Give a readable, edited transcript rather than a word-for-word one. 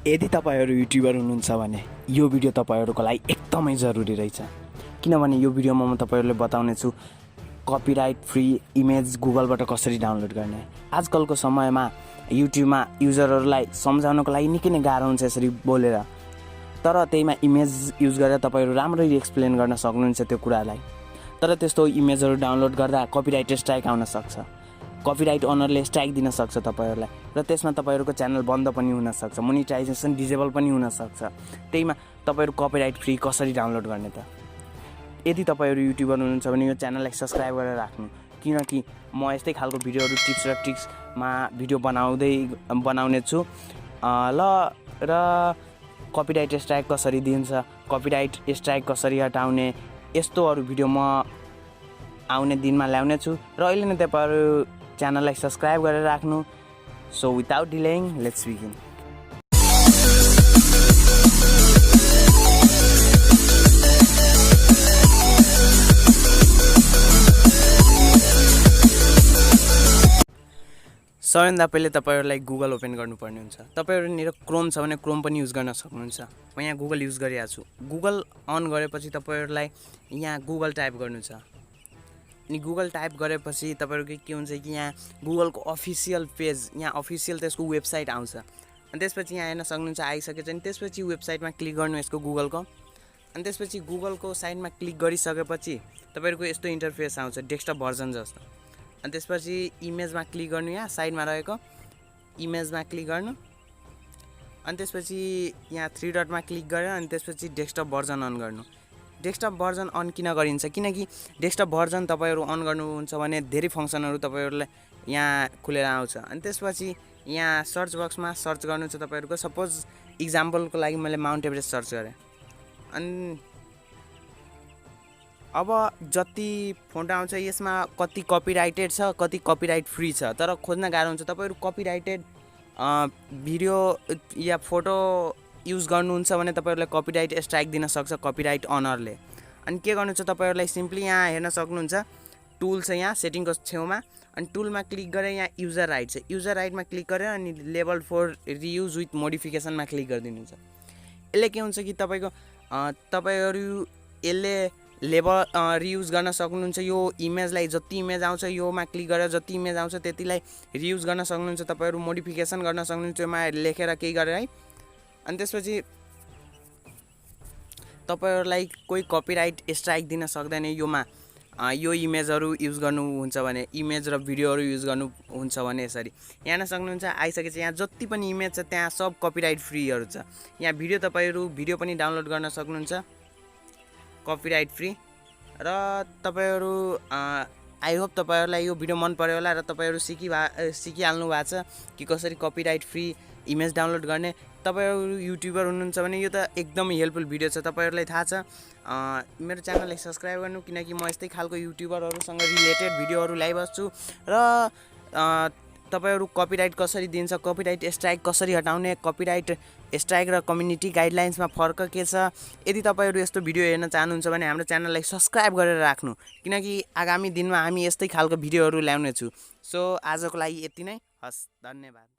यदि तपाईहरु युट्युबर हुनुहुन्छ भने यो भिडियो तपाईहरुको लागि एकदमै जरुरी रहेछ किनभने यो भिडियोमा म तपाईहरुले बताउने छु कपिराइट फ्री इमेज गुगलबाट कसरी डाउनलोड गर्ने। आजकलको समयमा युट्युबमा युजरहरुलाई सम्झाउनको लागि निकै नै गाह्रो हुन्छ यसरी बोलेर, तर त्यहीमा इमेज युज गरेर तपाईहरु राम्ररी एक्सप्लेन गर्न सक्नुहुन्छ त्यो कुरालाई। तर त्यस्तो इमेजहरु डाउनलोड गर्दा कपिराइट स्ट्राइक आउन सक्छ, कपिराइट ओनरले स्ट्राइक दिन सक्छ तपाईहरुलाई, र त्यसमा तपाईहरुको च्यानल बन्द पनि हुन सक्छ, मोनेटाइजेसन डिसेबल पनि हुन सक्छ। त्यहीमा तपाईहरु कपिराइट फ्री कसरी डाउनलोड गर्ने त? यदि तपाईहरु युट्युबर हुनुहुन्छ भने यो च्यानललाई सब्स्क्राइब गरेर राख्नु, किनकि म यस्तै खालको भिडियोहरु टिप्स र ट्रिक्समा भिडियो बनाउने छु र कपिराइट स्ट्राइक कसरी दिन्छ, कपिराइट स्ट्राइक कसरी हटाउने, यस्तोहरु भिडियो म आउने दिनमा ल्याउने छु र अहिले नै तपाईहरु च्यानललाई सब्स्क्राइब गरेर राख्नु। So without delaying, let's begin. सबैभन्दा पहिले तपाईहरुलाई गुगल ओपन गर्नुपर्ने हुन्छ। तपाईहरुनिर क्रोम छ भने क्रोम पनि युज गर्न सक्नुहुन्छ। म यहाँ गुगल युज गरिरहेको छु। गुगल अन गरेपछि तपाईहरुलाई यहाँ गुगल टाइप गर्नु छ। अनि गुगल टाइप गरेपछि तपाईहरुको के हुन्छ कि यहाँ गुगलको अफिसियल पेज, यहाँ अफिसियल त्यसको वेबसाइट आउँछ। अनि त्यसपछि यहाँ हेर्न सक्नुहुन्छ आइसकेछ। अनि त्यसपछि वेबसाइटमा क्लिक गर्नु यसको गुगलको। अनि त्यसपछि गुगलको साइटमा क्लिक गरिसकेपछि तपाईहरुको यस्तो इन्टरफेस आउँछ, डेस्कटप भर्जन जस्तो। अनि त्यसपछि इमेजमा क्लिक गर्नु, यहाँ साइडमा रहेको इमेजमा क्लिक गर्नु। अनि त्यसपछि यहाँ थ्री डटमा क्लिक गरेर अनि त्यसपछि डेस्कटप भर्जन अन गर्नु। डेस्कटप भर्जन अन किन गरिन्छ? किनकि डेस्कटप भर्जन तपाईहरु अन गर्नुहुन्छ भने धेरै फंक्सनहरु तपाईहरुलाई यहाँ खुलेर आउँछ। अनि त्यसपछि यहाँ सर्च बक्समा सर्च गर्नु छ तपाईहरुको। सपोज एक्जाम्पलको लागि मैले माउन्ट एभरेस्ट सर्च गरे। अनि अब जति फोटो आउँछ यसमा कति कपिराइटेड छ, कति कपिराइट फ्री छ, तर खोज्न गाह्रो हुन्छ। तपाईहरु कपिराइटेड भिडियो या फोटो युज गर्नुहुन्छ भने तपाईहरुलाई कपिराइट स्ट्राइक दिन सक्छ कपिराइट ओनरले। अनि के गर्नु छ तपाईहरुलाई सिम्पली यहाँ हेर्न सक्नुहुन्छ टुल छ यहाँ सेटिङको छेउमा। अनि टुलमा क्लिक गरेर यहाँ युजर राइट छ, युजर राइटमा क्लिक गरेर अनि लेभल 4 रियुज विथ मोडिफिकेसनमा क्लिक गरिदिनुहुन्छ। यसले के हुन्छ कि तपाईहरु यसले लेभल रियुज गर्न सक्नुहुन्छ। यो इमेजलाई जति इमेज आउँछ योमा क्लिक गरेर जति इमेज आउँछ त्यतिलाई रियुज गर्न सक्नुहुन्छ। तपाईहरु मोडिफिकेसन गर्न सक्नुहुन्छ यसमा लेखेर केही गरेर है। अनि त्यसपछि तपाईहरुलाई कोही कपिराइट स्ट्राइक दिन सक्दैन योमा। यो इमेजहरु युज गर्नुहुन्छ भने, इमेज र भिडियोहरु युज गर्नुहुन्छ भने यसरी यहाँ हेर्न सक्नुहुन्छ आइसकेछ। यहाँ जति पनि इमेज छ त्यहाँ सब कपिराइट फ्रीहरु छ। यहाँ भिडियो तपाईहरु भिडियो पनि डाउनलोड गर्न सक्नुहुन्छ कपिराइट फ्री। र तपाईहरु आई होप तपाईहरुलाई यो भिडियो मन पर्यो होला र तपाईहरु सिकिहाल्नु भएको छ कि कसरी कपिराइट फ्री इमेज डाउनलोड गर्ने। तपाईहरु युट्युबर हुनुहुन्छ भने यो त एकदमै हेल्पफुल भिडियो छ, तपाईहरुलाई थाहा छ। मेरो च्यानललाई सब्स्क्राइब गर्नु, किनकि म यस्तै खालको युट्युबरहरुसँग रिलेटेड भिडियोहरु ल्याइबस्छु। र तपाईहरु कपिराइट कसरी दिन्छ, कपिराइट स्ट्राइक कसरी हटाउने, कपिराइट स्ट्राइक र कम्युनिटी गाइडलाइन्समा फरक के छ, यदि तपाईहरु यस्तो भिडियो हेर्न चाहनुहुन्छ भने हाम्रो च्यानललाई सब्स्क्राइब गरेर राख्नु, किनकि आगामी दिनमा हामी यस्तै खालको भिडियोहरु ल्याउने छु। सो आजको लागि यति नै, हस्, धन्यवाद।